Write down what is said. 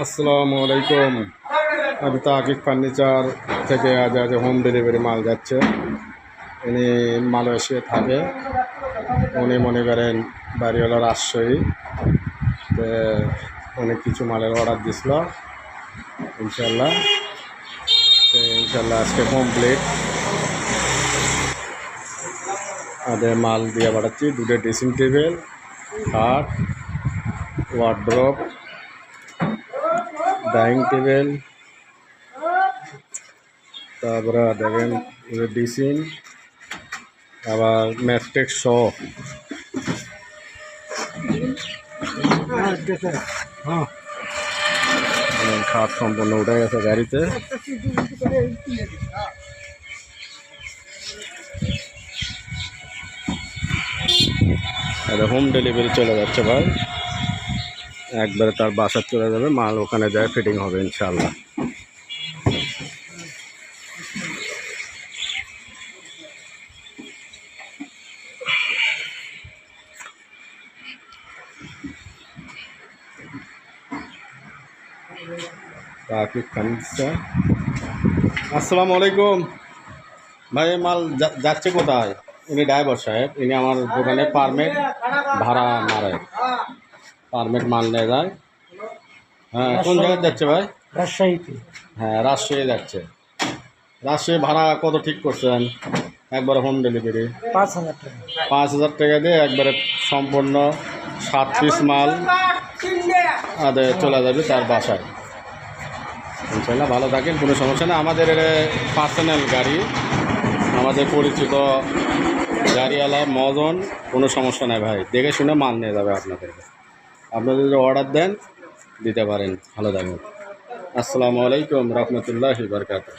আসসালামু আলাইকুম। আমি তাকিব ফার্নিচার থেকে আজ হোম ডেলিভারি মাল যাচ্ছে। উনি মালয়েশিয়া থাকে। উনি মনে করেন বাড়িওয়ালা রাজশাহী। উনি কিছু মালের অর্ডার দিছিল। ইনশাল্লাহ আজকে কমপ্লিট। আমাদের মাল দিয়ে পাঠাচ্ছি। দুটো ড্রেসিং টেবিল, খাট, ওয়ার্ড্রপ, ডাইনিং টেবিল, তারপরে দেখেন ডিসিং, আবার ম্যাট্রিক্স সহ খাট সম্পূর্ণ উঠে গেছে গাড়িতে। হোম ডেলিভারি চলে যাচ্ছে ভাই, একবারে তার বাসা চলে যাবে, মাল ওখানে যায় ফিটিং হবে ইনশাআল্লাহ। আসসালামু আলাইকুম ভাই, মাল যাচ্ছে কোথায়? উনি ড্রাইভার সাহেব, ইনি আমার দোকানে পারমিট ভাড়া মারে, পারমিট মাল নিয়ে যায়। হ্যাঁ, কোন জায়গায় যাচ্ছে ভাই? রাজশাহীতে। হ্যাঁ, রাজশাহী যাচ্ছে। রাজশাহী ভাড়া কত ঠিক করছেন? একবারে হোম ডেলিভারি 5,000 টাকা। 5,000 টাকা দিয়ে একবারে সম্পূর্ণ 7 পিস মাল চলে যাবে তার বাসায় ইনশাল্লাহ। ভালো থাকেন, কোনো সমস্যা নেই। আমাদের পার্সোনাল গাড়ি, আমাদের পরিচিত গাড়িওয়ালা মজন, কোনো সমস্যা নেই ভাই, দেখে শুনে মাল নিয়ে যাবে আপনাদেরকে। আপনাদের যদি অর্ডার দেন দিতে পারেন। ভালো থাকবেন। আসসালামু আলাইকুম রহমতুল্লাহি বারাকাতুহু।